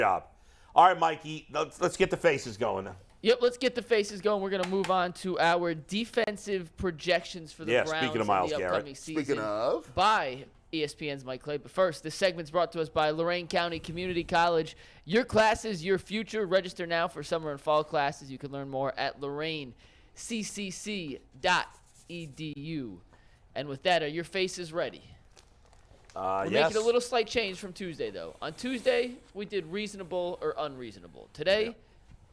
job. All right, Mikey, let's get the faces going now. Yep, let's get the faces going. We're going to move on to our defensive projections for the Browns speaking of Myles in the upcoming Garrett. season. Speaking of. By ESPN's Mike Clay. But first, this segment's brought to us by Lorain County Community College. Your classes, your future. Register now for summer and fall classes. You can learn more at lorainccc.edu. And with that, are your faces ready? We're making a little slight change from Tuesday, though. On Tuesday, we did reasonable or unreasonable. Today,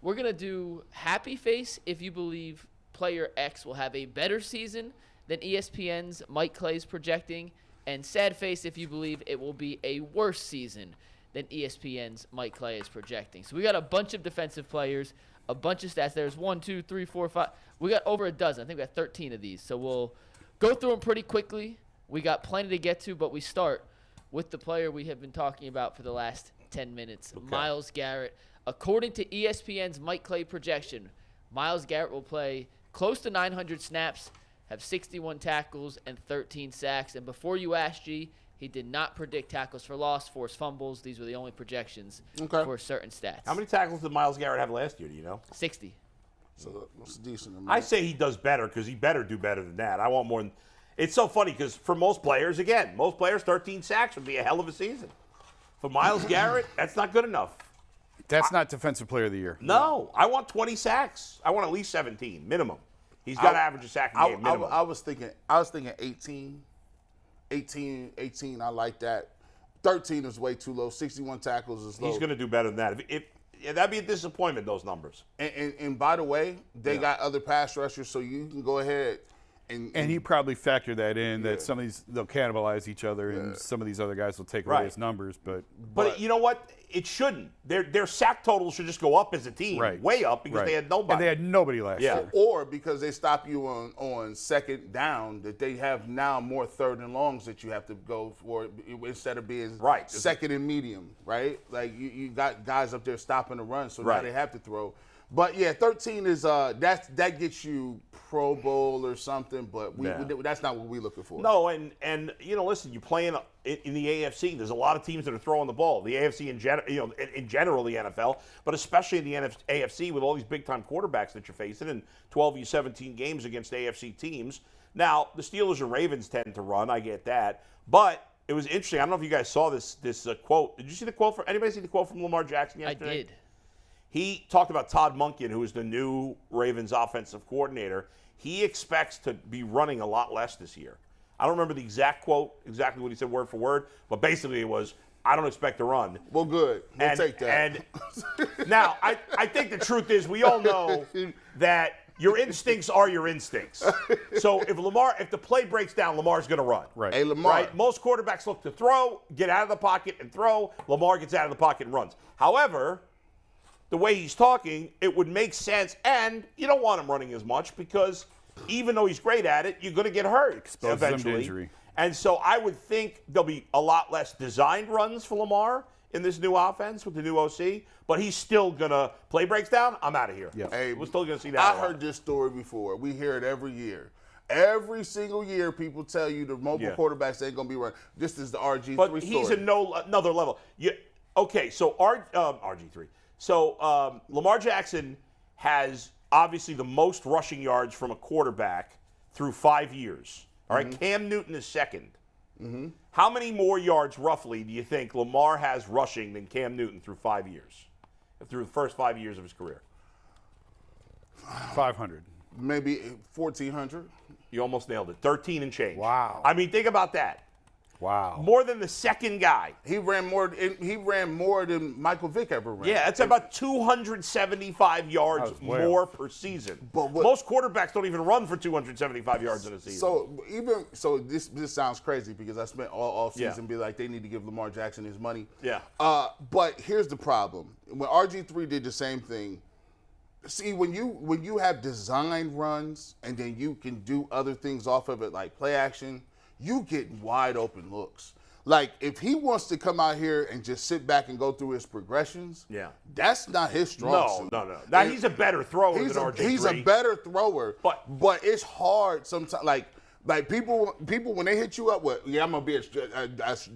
we're going to do happy face if you believe player X will have a better season than ESPN's Mike Clay's projecting, and sad face if you believe it will be a worse season than ESPN's Mike Clay is projecting. So we got a bunch of defensive players, a bunch of stats. There's 1, 2, 3, 4, 5. We got over a dozen. I think we got 13 of these. So we'll go through them pretty quickly. We got plenty to get to, but we start with the player we have been talking about for the last 10 minutes, Myles Garrett. According to ESPN's Mike Clay projection, Myles Garrett will play close to 900 snaps, have 61 tackles, and 13 sacks. And before you ask, G, he did not predict tackles for loss, forced fumbles. These were the only projections for certain stats. How many tackles did Myles Garrett have last year, do you know? 60. So that's a decent amount. I say he does better because he better do better than that. I want more than – it's so funny because for most players, 13 sacks would be a hell of a season. For Myles Garrett, that's not good enough. That's not Defensive Player of the Year. No, I want 20 sacks. I want at least 17 minimum. He's got to average a sack a game minimum. I was thinking 18. 18, I like that. 13 is way too low. 61 tackles is low. He's going to do better than that. If that'd be a disappointment, those numbers. And by the way, they got other pass rushers, so you can go ahead and he probably factored that in, that some of these, they'll cannibalize each other, and some of these other guys will take away his numbers. But you know what? It shouldn't. Their sack totals should just go up as a team, way up, because they had nobody. And they had nobody last year. Or because they stop you on second down, that they have now more third and longs that you have to go for instead of being second and medium, right? Like you got guys up there stopping the run, so now they have to throw. But, 13 is that gets you Pro Bowl or something, but that's not what we're looking for. No, and listen, you're playing in the AFC. There's a lot of teams that are throwing the ball. The AFC in general, the NFL, but especially in the AFC with all these big-time quarterbacks that you're facing in 12-17 games against AFC teams. Now, the Steelers and Ravens tend to run. I get that. But it was interesting. I don't know if you guys saw this quote. Did you see the quote? Anybody see the quote from Lamar Jackson yesterday? I did. He talked about Todd Monken, who is the new Ravens offensive coordinator. He expects to be running a lot less this year. I don't remember the exact quote, exactly what he said word for word, but basically it was, I don't expect to run. Well, good. We'll take that. And now, I think the truth is we all know that your instincts are your instincts. So if the play breaks down, Lamar's going to run. Right. Hey, Lamar. Right? Most quarterbacks look to throw, get out of the pocket and throw. Lamar gets out of the pocket and runs. However, the way he's talking, it would make sense, and you don't want him running as much because even though he's great at it, you're going to get hurt eventually. Him to injury. And so I would think there'll be a lot less designed runs for Lamar in this new offense with the new OC, but he's still going to play breaks down. I'm out of here. Yep. Hey, we're still going to see that. I heard this story before. We hear it every year. Every single year, people tell you the mobile quarterbacks ain't going to be running. This is the RG3 but story. He's another level. Okay, so RG3. So Lamar Jackson has obviously the most rushing yards from a quarterback through 5 years. All right, Cam Newton is second. How many more yards roughly do you think Lamar has rushing than Cam Newton through 5 years, through the first 5 years of his career? 500. Maybe 1,400. You almost nailed it. 13 and change. Wow. I mean, think about that. Wow. More than the second guy. He ran more than Michael Vick ever ran. Yeah, it's about 275 yards more per season. But most quarterbacks don't even run for 275 yards in a season. So this sounds crazy because I spent all season be like, they need to give Lamar Jackson his money. Yeah. But here's the problem. When RG3 did the same thing, see, when you have design runs and then you can do other things off of it like play action, you get wide open looks. Like, if he wants to come out here and just sit back and go through his progressions, that's not his strong suit. No. Now, he's a better thrower than RG3. He's a better thrower, but it's hard sometimes. Like people when they hit you up with, I'm going to be a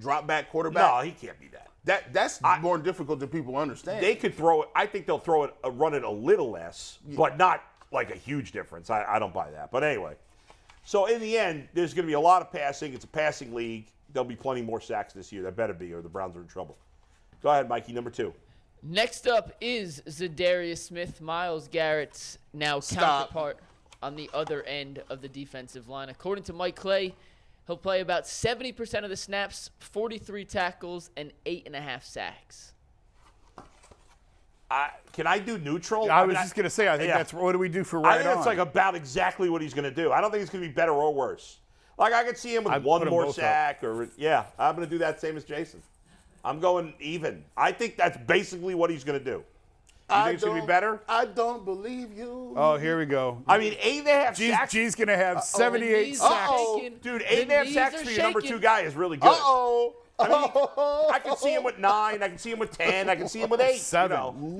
drop back quarterback. No, he can't be that. That's more difficult than people understand. They could throw it. I think they'll run it a little less, but not like a huge difference. I don't buy that. But anyway, so in the end, there's going to be a lot of passing. It's a passing league. There'll be plenty more sacks this year. There better be, or the Browns are in trouble. Go ahead, Mikey, number 2. Next up is Zadarius Smith, Myles Garrett's counterpart on the other end of the defensive line. According to Mike Clay, he'll play about 70% of the snaps, 43 tackles, and 8.5 sacks. Can I do neutral? I was just going to say, I think that's what do we do for right on? I think it's like about exactly what he's going to do. I don't think it's going to be better or worse. Like I could see him with one more sack, I'm going to do that same as Jason. I'm going even. I think that's basically what he's going to do. You think it's going to be better? I don't believe you. Oh, here we go. I mean, 8.5 sacks. G's going to have 78 sacks. Dude, 8.5 sacks for your number 2 guy is really good. I mean, I can see him with 9. I can see him with 10. I can see him with 8. 7.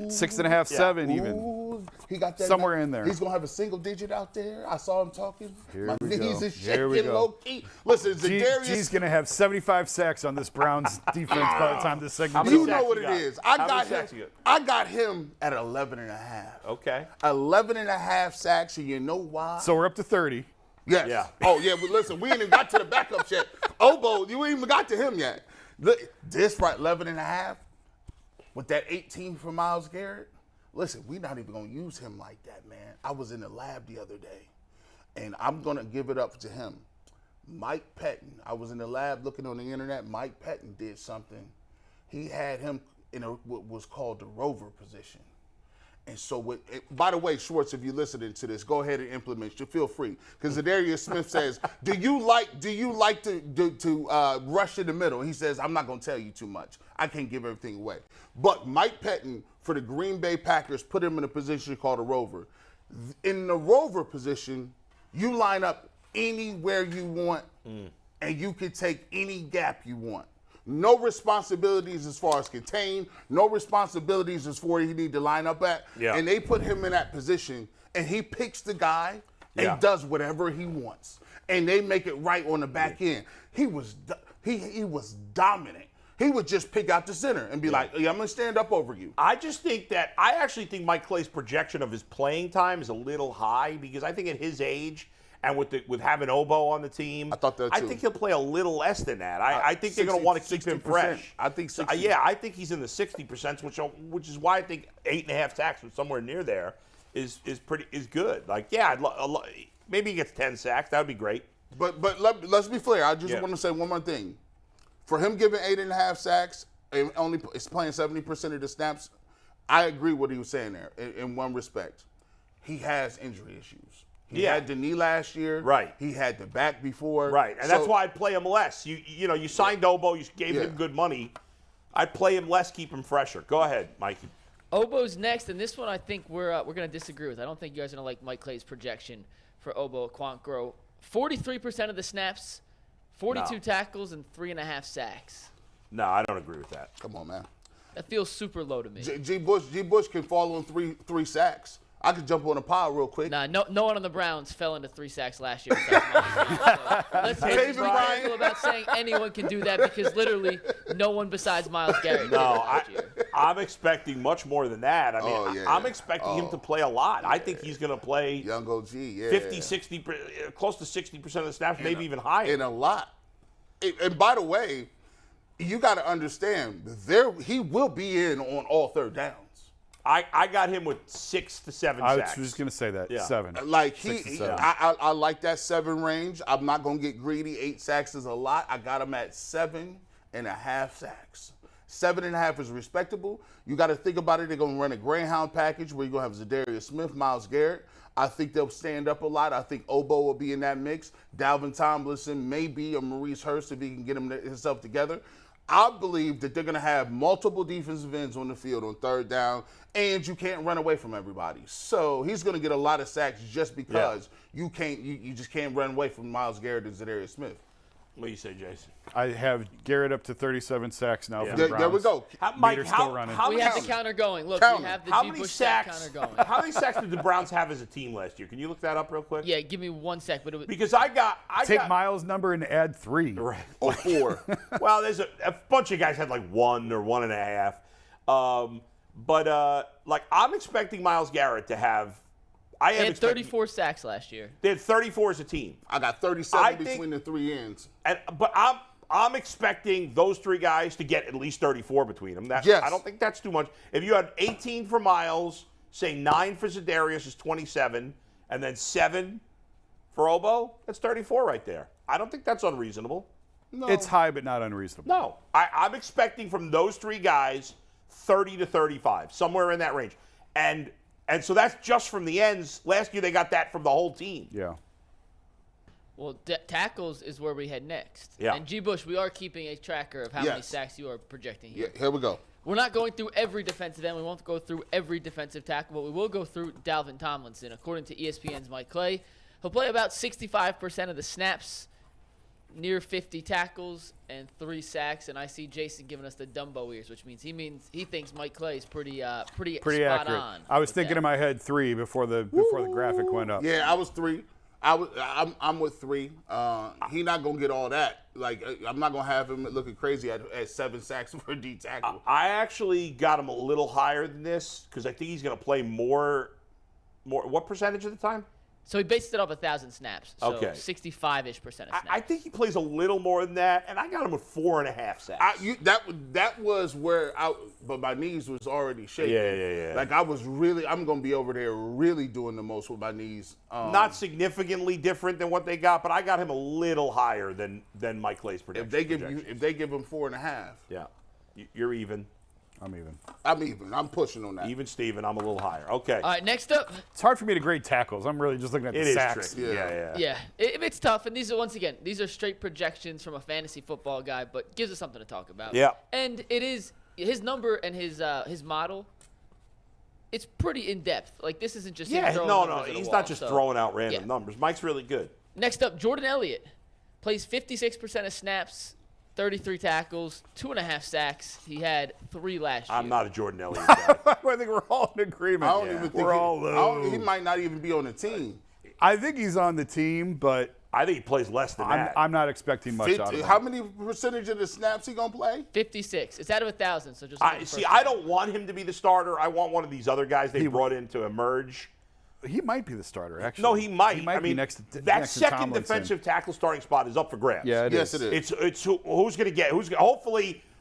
6.5, 7 even. Ooh, he got that somewhere in there. He's going to have a single digit out there. I saw him talking. My knees is Here we shaking go. low key. Listen, Zadarius. G's going to have 75 sacks on this Browns defense by the time this segment You know what it is. I got him at 11.5. Okay. 11.5 sacks, and you know why? So we're up to 30. Yes. Yeah. Oh, yeah, but listen, we ain't even got to the backups yet. Obo, you ain't even got to him yet. Look, this right, 11.5, with that 18 for Myles Garrett. Listen, we're not even going to use him like that, man. I was in the lab the other day, and I'm going to give it up to him. Mike Pettin, I was in the lab looking on the internet. Mike Pettin did something. He had him in what was called the rover position. And so, by the way, Schwartz, if you're listening to this, go ahead and implement. You feel free, because Zadarius Smith says, "Do you like to rush in the middle?" He says, "I'm not going to tell you too much. I can't give everything away." But Mike Pettin for the Green Bay Packers put him in a position called a rover. In the rover position, you line up anywhere you want, and you can take any gap you want. No responsibilities as far as contain, no responsibilities as far as he need to line up at. Yeah. And they put him in that position, and he picks the guy and does whatever he wants. And they make it right on the back end. He was dominant. He would just pick out the center and be like, I'm going to stand up over you. I actually think Mike Clay's projection of his playing time is a little high, because I think at his age, and with having Obo on the team, I think he'll play a little less than that. I think they're going to want to keep him fresh. I think 60. I think he's in the 60%, which is why I think 8.5 sacks or somewhere near there is good. Like, maybe he gets 10 sacks. That would be great. But let's be clear. I just want to say one more thing. For him giving 8.5 sacks and only is playing 70% of the snaps, I agree with what he was saying there in one respect. He has injury issues. He had the knee last year. Right. He had the back before. Right. And that's why I'd play him less. You signed Obo, you gave him good money. I'd play him less, keep him fresher. Go ahead, Mikey. Obo's next, and this one I think we're going to disagree with. I don't think you guys are going to like Mike Clay's projection for Obo Okoronkwo. 43% of the snaps, 42 tackles, and 3.5 sacks. No, I don't agree with that. Come on, man. That feels super low to me. G. Bush can fall on three sacks. I could jump on a pile real quick. Nah, no one on the Browns fell into 3 sacks last year. So let's be careful about saying anyone can do that, because literally no one besides Myles Garrett did last year. I'm expecting much more than that. I mean, I'm expecting him to play a lot. I think he's going to play young OG, 50, 60, close to 60% of the snaps, maybe even higher. And a lot. And by the way, you got to understand, he will be in on all third downs. I got him with 6 to 7 sacks. I was just going to say that, 7. Like I like that 7 range. I'm not going to get greedy. 8 sacks is a lot. I got him at 7.5 sacks. 7.5 is respectable. You got to think about it. They're going to run a Greyhound package where you're going to have Zadarius Smith, Myles Garrett. I think they'll stand up a lot. I think Obo will be in that mix. Dalvin Tomlinson, maybe, or Maurice Hurst if he can get himself together. I believe that they're going to have multiple defensive ends on the field on third down, and you can't run away from everybody. So he's going to get a lot of sacks just because you just can't run away from Myles Garrett and Zadarius Smith. What do you say, Jason? I have Garrett up to 37 sacks now for the Browns. There we go. Meter's still running. We have the counter going. Look, we have the how G. many Bush sack sacks? counter going. How many sacks did the Browns have as a team last year? Can you look that up real quick? Yeah, give me 1 sec. But Because I got Myles' number and add 3. Right. Or 4. Well, there's a bunch of guys had like 1 or 1.5. Like I'm expecting Myles Garrett to have. They had 34 sacks last year. They had 34 as a team. I got 37 between the 3 ends. But I'm expecting those 3 guys to get at least 34 between them. Yes. I don't think that's too much. If you had 18 for Myles, say 9 for Zadarius is 27, and then 7 for Obo, that's 34 right there. I don't think that's unreasonable. No. It's high, but not unreasonable. No. I'm expecting from those 3 guys 30 to 35, somewhere in that range. And so that's just from the ends. Last year they got that from the whole team. Yeah. Well, tackles is where we head next. Yeah. And G. Bush, we are keeping a tracker of how many sacks you are projecting here. Yeah, here we go. We're not going through every defensive end. We won't go through every defensive tackle, but we will go through Dalvin Tomlinson. According to ESPN's Mike Clay, he'll play about 65% of the snaps, near 50 tackles, and 3 sacks. And I see Jason giving us the Dumbo ears, which means he thinks Mike Clay is pretty spot accurate. on. I was thinking in my head 3 before the graphic went up. Yeah, I was 3. I'm with 3. He not gonna get all that. Like I'm not gonna have him looking crazy at 7 sacks for a D tackle. I actually got him a little higher than this because I think he's going to play more. What percentage of the time? So he based it off 1,000 snaps. So Okay. 65-ish% of snaps. I think he plays a little more than that, and I got him with 4.5 sacks. That was where but my knees was already shaking. Yeah. Like I'm gonna be over there really doing the most with my knees. Not significantly different than what they got, but I got him a little higher than Mike Clay's prediction. If they give him 4.5. Yeah, you're even. I'm even. I'm even. I'm pushing on that. Even Steven, I'm a little higher. Okay. All right, next up. It's hard for me to grade tackles. I'm really just looking at the sacks. Tricky. Yeah. It's tough, and these are straight projections from a fantasy football guy, but gives us something to talk about. Yeah. And it is his number and his model. It's pretty in depth. Like this isn't just him throwing numbers at a he's wall, not just throwing out random numbers. Mike's really good. Next up, Jordan Elliott plays 56% of snaps, 33 tackles, 2.5 sacks. He had 3 last year. I'm not a Jordan Elliott guy. I think we're all in agreement. I don't even think we're all low. he might not even be on the team. I think he's on the team, but I think he plays less than that. I'm not expecting much out of him. How many percentage of the snaps he gonna play? 56. It's out of 1,000, so just I don't want him to be the starter. I want one of these other guys they brought in to emerge. He might be the starter, actually. No, he might. He might be next to that next to second Tomlinson. defensive tackle starting spot is up for grabs. Yeah, it is. It's who's going to get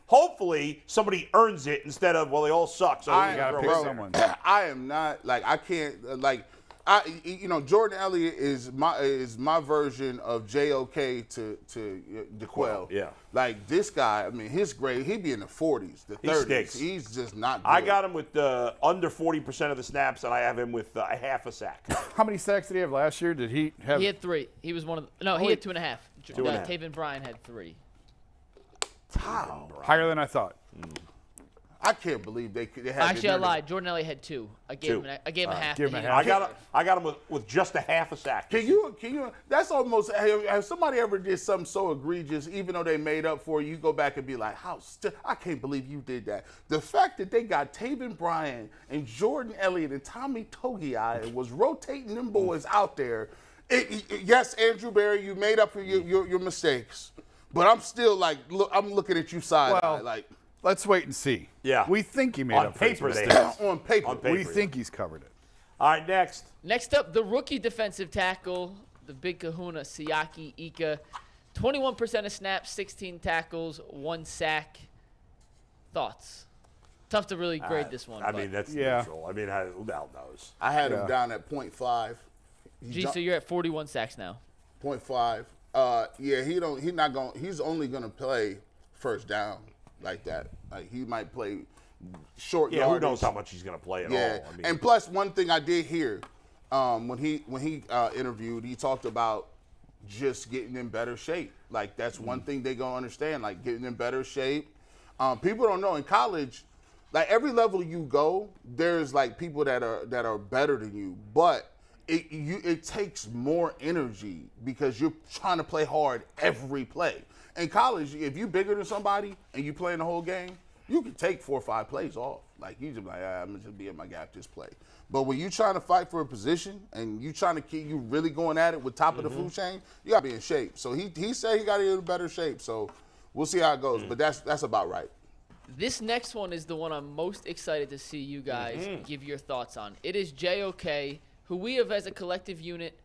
hopefully somebody earns it instead of they all suck. So you gotta pick someone. I am not I can't Jordan Elliott is my version of JOK to DeQuell. Yeah. Like this guy, I mean, his grade, he'd be in the 40s, the 30s. Stinks. He's just not good. I got him with under 40% of the snaps, and I have him with a half a sack. How many sacks did he have last year? Did he have? He had 3. He was one of the, he had 2.5. 2.5. Taven Bryan had 3. Higher than I thought. I can't believe they had. Actually, I lied. Jordan Elliott had 2. I gave him a half. Give him a but he half. I got him with just a half a sack. Can you? That's almost. Have somebody ever did something so egregious, even though they made up for it, you go back and be like, I can't believe you did that. The fact that they got Taven Bryan and Jordan Elliott and Tommy Togiai and was rotating them boys out there. Yes, Andrew Berry, you made up for your mistakes, but I'm still like, I'm looking at you side-eye, like. Let's wait and see. Yeah. We think he made On up for his paper, they mistakes. On paper. On paper. We think he's covered it. All right, next. Next up, the rookie defensive tackle, the big kahuna, Siaki Ika. 21% of snaps, 16 tackles, 1 sack. Thoughts? Tough to really grade this one. I mean, that's Yeah. neutral. I mean, who the hell knows? I had him down at 0.5. So you're at 41 sacks now. 0.5. He's only gonna play first down like that. Like he might play short Yeah, yardage. who knows how much he's going to play at all? I mean, And plus, one thing I did hear when he interviewed, he talked about just getting in better shape. Like that's one thing they gonna understand. Like getting in better shape. People don't know in college, like every level you go, there's like people that are better than you. But it takes more energy because you're trying to play hard every play. In college, if you're bigger than somebody and you playing the whole game, you can take 4 or 5 plays off. Like, you just like, I'm just be in my gap this play. But when you're trying to fight for a position and you trying to keep you really going at it with top of the food chain, you got to be in shape. So he said he got to get in better shape. So we'll see how it goes. But that's about right. This next one is the one I'm most excited to see you guys give your thoughts on. It is JOK, who we have as a collective unit,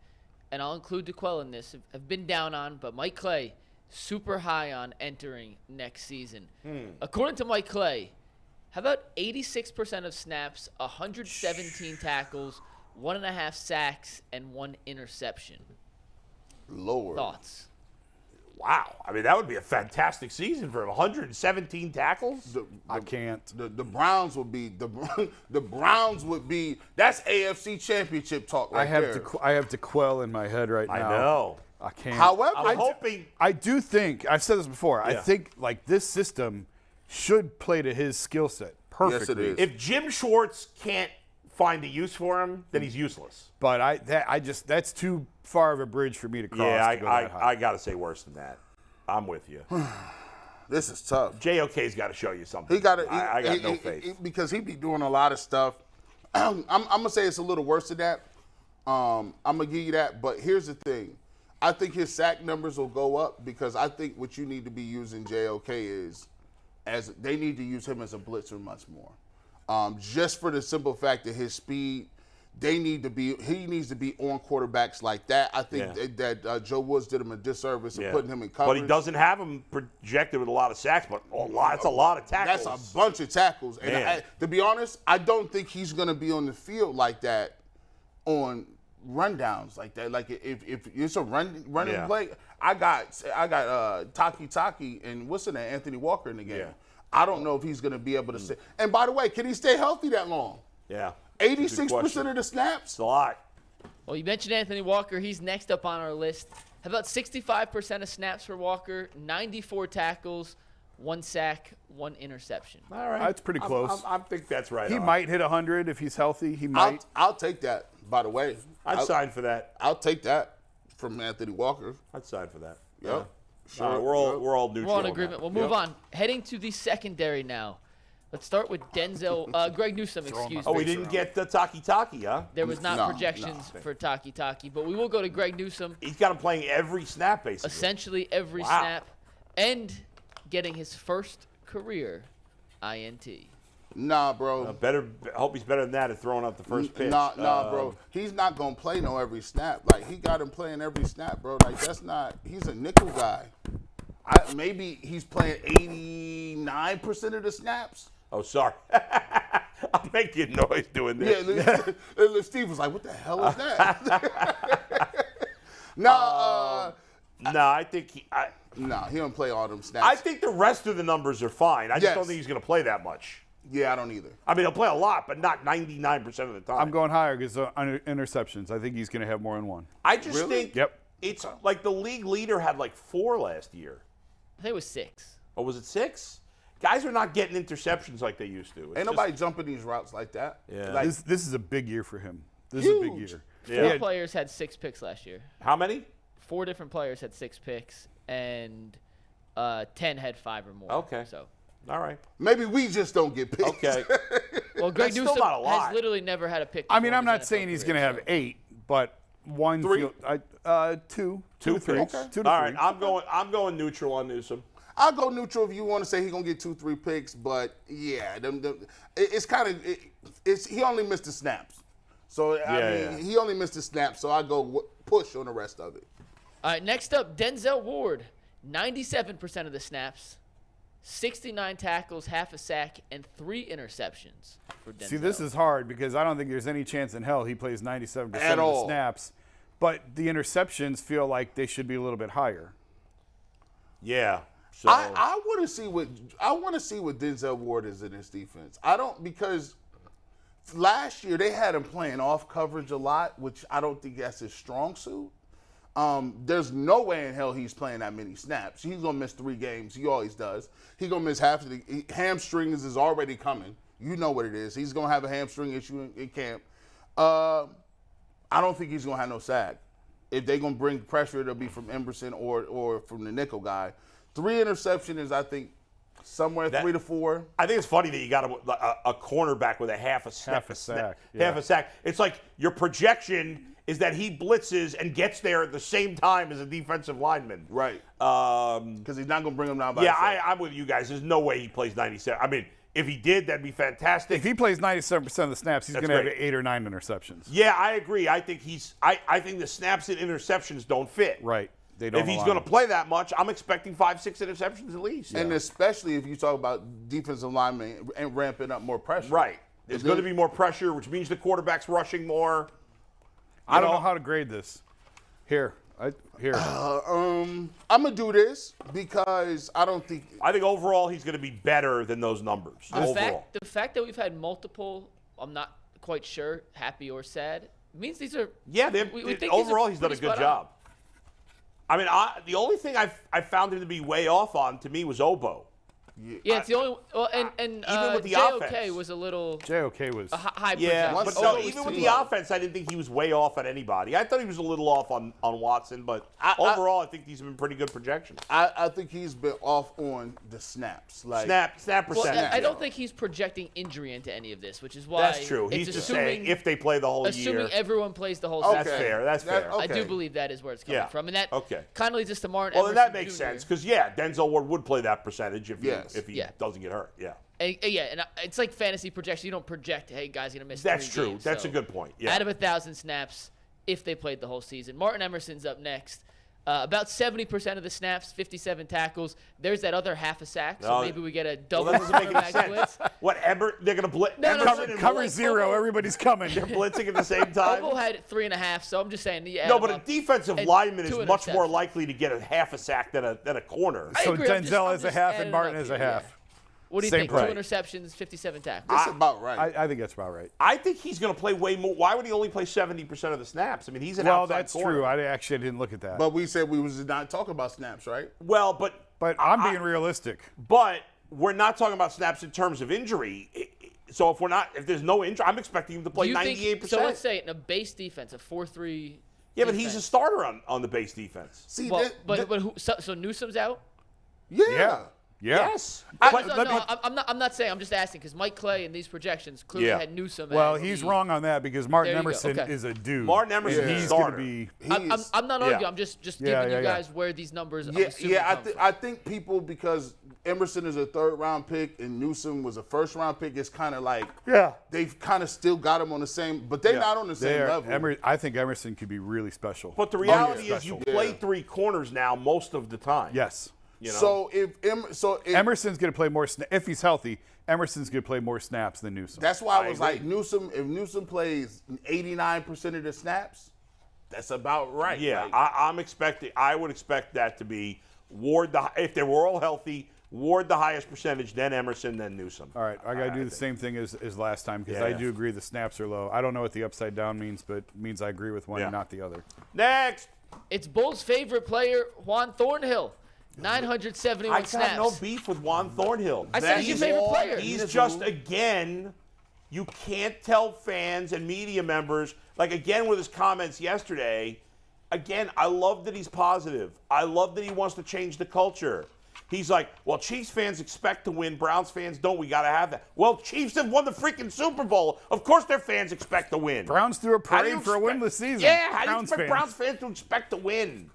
and I'll include DeQuell in this, have been down on, but Mike Clay, super high on entering next season. According to Mike Clay, how about 86% of snaps, 117 tackles, 1.5 sacks, and 1 interception? Lord. Thoughts? Wow. I mean, that would be a fantastic season for him. 117 tackles? I can't. The Browns would be the Browns would be that's AFC Championship talk right there. I have DeQuell in my head right now. I know. I can't. However, I'm hoping. I do think I've said this before. I Yeah. think like this system should play to his skill set perfectly. Yes, it is. If Jim Schwartz can't find a use for him, then he's useless. But that's too far of a bridge for me to cross. Yeah, to go that high. I got to say worse than that. I'm with you. This is tough. JOK's got to show you something. He got to. I got no faith. Because he be doing a lot of stuff. I'm gonna say it's a little worse than that. I'm gonna give you that. But here's the thing. I think his sack numbers will go up because I think what you need to be using JOK is as they need to use him as a blitzer much more. Just for the simple fact that his speed, he needs to be on quarterbacks like that. I think that Joe Woods did him a disservice of putting him in coverage. But he doesn't have him projected with a lot of sacks, but it's a lot of tackles. That's a bunch of tackles. And to be honest, I don't think he's going to be on the field like that on rundowns like that. Like if it's a running play, I got Taki and what's in there, Anthony Walker in the game. Yeah. I don't know if he's going to be able to stay. And by the way, can he stay healthy that long? Yeah. 86% of the snaps? It's a lot. Well, you mentioned Anthony Walker. He's next up on our list. How about 65% of snaps for Walker, 94 tackles, 1 sack, 1 interception? All right. That's pretty close. I think that's right. He might hit 100 if he's healthy. He might. I'll take that, by the way. I'd sign for that. I'll take that from Anthony Walker. I'd sign for that. Yep. Sure. All right, we're all neutral. We're on agreement. We'll move on. Heading to the secondary now. Let's start with Greg Newsom, excuse me. Oh, we didn't get the Taki, huh? There was not projections for Taki, but we will go to Greg Newsom. He's got him playing every snap, basically. Essentially every snap, and getting his first career INT. Nah, bro. I hope he's better than that at throwing out the first pitch. Nah, bro. He's not going to play every snap. Like, he got him playing every snap, bro. Like, he's a nickel guy. Maybe he's playing 89% of the snaps. Oh, sorry. I'm making noise doing this. Yeah, Steve was like, what the hell is that? I think he don't play all them snaps. I think the rest of the numbers are fine. I just don't think he's going to play that much. Yeah, I don't either. I mean, he'll play a lot, but not 99% of the time. I'm going higher because interceptions. I think he's going to have more than 1. I just think Yep. it's like the league leader had like 4 last year. I think it was 6. Oh, was it 6? Guys are not getting interceptions like they used to. Ain't nobody jumping these routes like that. Yeah. Like, This is a big year for him. This is a big year. Yeah. 4 players had 6 picks last year. How many? 4 different players had 6 picks, and 10 had 5 or more. Okay. So. All right. maybe we just don't get picks. Okay. Well, Greg That's still Newsom not a lot. has literally never had a pick. I mean, I'm before in not his saying NFL he's career, going to have 8, but 1 3? two to 3. Okay. 2 to All 3. right. I'm going neutral on Newsom. I'll go neutral if you want to say he's going to get 2-3 picks, but yeah, it's kind of he only missed the snaps. So, I mean, he only missed the snaps, so I go push on the rest of it. All right, next up, Denzel Ward, 97% of the snaps, 69 tackles, half a sack, and 3 interceptions for Denzel. See, this is hard because I don't think there's any chance in hell he plays 97% of At the all. snaps. But the interceptions feel like they should be a little bit higher. Yeah. So I want to see what Denzel Ward is in his defense. Because last year they had him playing off coverage a lot, which I don't think that's his strong suit. There's no way in hell he's playing that many snaps. He's gonna miss 3 games. He always does. He's gonna miss half of the hamstrings is already coming. You know what it is. He's gonna have a hamstring issue in camp. I don't think he's going to have no sack. If they're going to bring pressure, it'll be from Emerson or from the nickel guy. 3 interceptions is, I think, somewhere 3 to 4. I think it's funny that you got a cornerback with a half a sack. Half a sack. It's like your projection is that he blitzes and gets there at the same time as a defensive lineman. Right. Because he's not going to bring him down by himself. I'm with you guys. There's no way he plays 97. I mean, if he did, that'd be fantastic. If he plays 97% of the snaps, he's going to have 8 or 9 interceptions. Yeah, I agree. I think I think the snaps and interceptions don't fit. Right. They don't. If he's going to play that much, I'm expecting 5-6 interceptions at least. And especially if you talk about defensive linemen and ramping up more pressure. Right. There's going to be more pressure, which means the quarterback's rushing more. I don't know how to grade this. Here. I'm gonna do this because I think overall he's gonna be better than those numbers. The fact that we've had multiple, I'm not quite sure, happy or sad, means these are. Yeah, we think overall he's done a good job. I mean, the only thing I found him to be way off on to me was Obo. Yeah, it's the only. Well, and even with the JOK offense, was a little. JOK was a high. Yeah, projection. but no, even with the offense, I didn't think he was way off on anybody. I thought he was a little off on Watson, but overall, I think these have been pretty good projections. I think he's been off on the snaps, like snap percent. Well, I don't think he's projecting injury into any of this, which is why that's true. He's just saying if they play the whole year, assuming everyone plays the whole season. That's fair. That's fair. I do believe that is where it's coming from, and that kind of leads us to Martin. Well, then that makes sense because Denzel Ward would play that percentage if he doesn't get hurt. Yeah. And it's like fantasy projection. You don't project, hey, guy's going to miss 3 games. That's true. That's a good point. Yeah. Out of 1,000 snaps, if they played the whole season. Martin Emerson's up next. About 70% of the snaps, 57 tackles. There's that other half a sack, so maybe we get a double blitz. What, they're going to blitz? Cover 0, everybody's coming. They're blitzing at the same time? Obo had 3.5, so I'm just saying. No, but a defensive lineman is much more likely to get a half a sack than a corner. So Denzel has a half and Martin has a half. What do you think? 2 interceptions, 57 tackles. That's about right. I think that's about right. I think he's going to play way more. Why would he only play 70% of the snaps? I mean, he's an outside corner. True. I actually didn't look at that. But we said we was not talking about snaps, right? Well, but I'm being realistic. But we're not talking about snaps in terms of injury. So if there's no injury, I'm expecting him to play 98%. So let's say in a base defense, a 4-3. Yeah, but he's a starter on the base defense. See, so Newsom's out? Yeah. Yes. I'm not saying. I'm just asking because Mike Clay in these projections clearly had Newsom. Well, he's wrong on that because Martin Emerson is a dude. Martin Emerson is going to be. I'm not arguing. I'm just giving you guys where these numbers. I think people, because Emerson is a 3rd-round pick and Newsom was a 1st-round pick, it's kind of like they've kind of still got him on the same, but they're not on the same level. I think Emerson could be really special. But the reality is, you play 3 corners now most of the time. Yes. You know? So if Emerson's going to play more if he's healthy, Emerson's going to play more snaps than Newsom. That's why I was like, Newsom. If Newsom plays 89% of the snaps, that's about right. Yeah, I would expect that to be Ward. If they were all healthy, Ward the highest percentage, then Emerson, then Newsom. All right, I got to do the same thing as last time because I do agree the snaps are low. I don't know what the upside down means, but it means I agree with one and not the other. Next, it's Bulls' favorite player, Juan Thornhill. 971 snaps. I got no beef with Juan Thornhill. I said he's your favorite player. He's just, again, you can't tell fans and media members, like, again, with his comments yesterday, again, I love that he's positive. I love that he wants to change the culture. He's like, well, Chiefs fans expect to win. Browns fans don't. We got to have that. Well, Chiefs have won the freaking Super Bowl. Of course their fans expect to win. Browns threw a parade for a winless season. Yeah, how do you expect Browns fans to expect to win?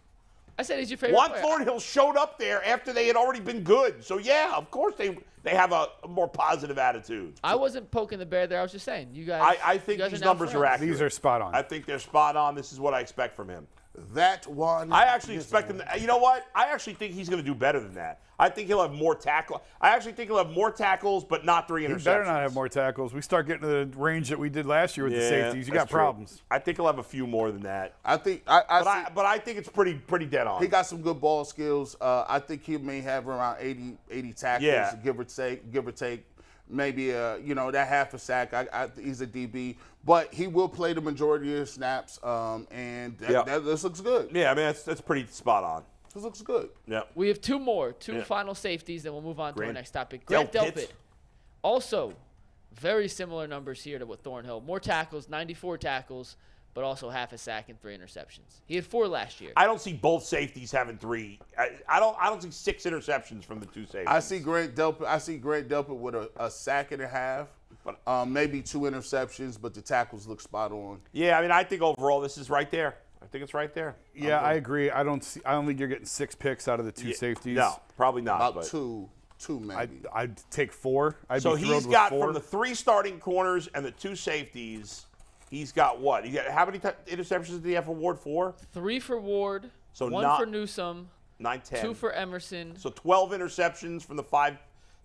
I said he's your favorite player. Juan Thornhill showed up there after they had already been good. So, yeah, of course they have a more positive attitude. I wasn't poking the bear there. I was just saying. You guys. I think these numbers are accurate. These are spot on. I think they're spot on. This is what I expect from him. That one. I actually expect him to, you know what? I actually think he's going to do better than that. I think he'll have more tackle. I actually think he'll have more tackles, but not 3 interceptions. He better not have more tackles. We start getting to the range that we did last year with the safeties. You got problems. I think he'll have a few more than that. I think. But I think it's pretty dead on. He got some good ball skills. I think he may have around 80 tackles, give or take. Maybe that half a sack. He's a DB, but he will play the majority of his snaps, and this looks good. Yeah, I mean that's pretty spot on. This looks good. Yeah. We have two final safeties, then we'll move on to our next topic. Grant Delpit. Also, very similar numbers here to what Thornhill. More tackles, 94 tackles, but also half a sack and 3 interceptions. He had 4 last year. I don't see both safeties having 3. I don't see 6 interceptions from the 2 safeties. I see Grant Delpit with a sack and a half, maybe 2 interceptions, but the tackles look spot on. Yeah, I mean, I think overall this is right there. I think it's right there. Yeah, I agree. I don't think you're getting 6 picks out of the 2 safeties. No, probably not. About two maybe. I'd take 4. So he's got from the 3 starting corners and the 2 safeties. He's got what? How many interceptions did he have for Ward? 4? 3 for Ward. So 1 for Newsom. 9, 10. 2 for Emerson. So 12 interceptions from the 5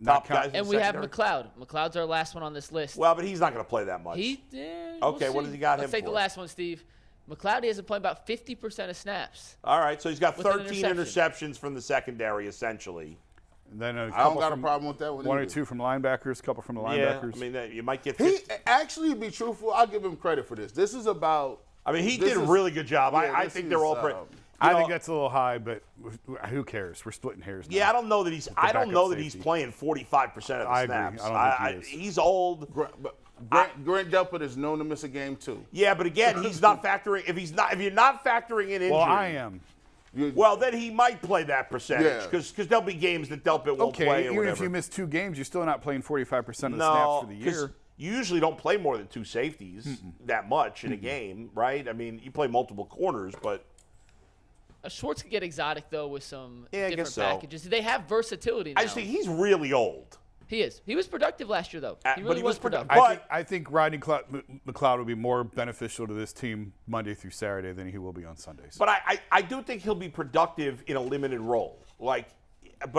top guys. And we have McLeod. McLeod's our last one on this list. Well, but he's not going to play that much. Okay, what does he got him for? Let's take the last one, Steve. McLeod hasn't played about 50% of snaps. All right, so he's got 13 interceptions from the secondary, essentially. And then I don't got a problem with that one. 1 or 2 from linebackers, a couple from the linebackers. I mean, you might get. He actually, to be truthful, I'll give him credit for this. This is about. I mean, he did a really good job. Yeah, I think they're all. I think that's a little high, but who cares? We're splitting hairs now. Yeah, I don't know that he's. I don't know that he's playing 45% of the snaps. I agree. I don't think he is. He's old. Grant Delpit is known to miss a game too. Yeah, but again, he's not factoring. If you're not factoring in injury. Well, I am. Well, then he might play that percentage because there'll be games that Delpit won't play. Okay, even if you miss 2 games, you're still not playing 45% of the snaps for the year. You usually don't play more than 2 safeties that much in a game, right? I mean, you play multiple corners, but Schwartz could get exotic though with some I different guess so. packages. They have versatility now. I just think he's really old. He is. He was productive last year though. He really was productive. I think Rodney McLeod will be more beneficial to this team Monday through Saturday than he will be on Sundays. But I do think he'll be productive in a limited role. But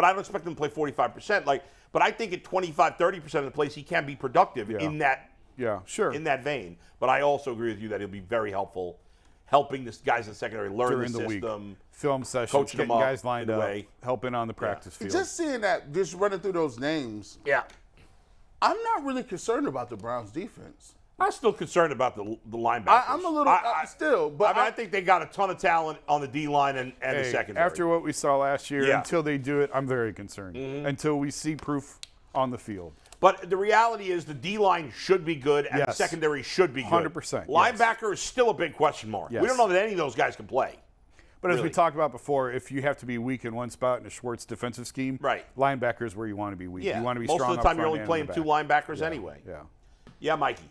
I don't expect him to play 45%. But I think at 25, 30% of the plays he can be productive in that. Yeah, sure. In that vein. But I also agree with you that he'll be very helpful, helping the guys in the secondary learn during the system, week. Film sessions, coaching getting them guys lined up, helping on the Yeah. practice field. Just seeing that, just running through those names. Yeah. I'm not really concerned about the Browns' defense. I'm still concerned about the linebackers. I'm a little still, but I think they got a ton of talent on the D line and the secondary. After what we saw last year, until they do it, I'm very concerned. Until we see proof on the field. But the reality is the D line should be good and the secondary should be good. 100%. Linebacker is still a big question mark. Yes. We don't know that any of those guys can play. But as we talked about before, if you have to be weak in one spot in a Schwartz defensive scheme, linebacker is where you want to be weak. Yeah. You want to be Most strong of the time up you're front only and playing in the 2 back. linebackers anyway. Yeah. Yeah, Mikey.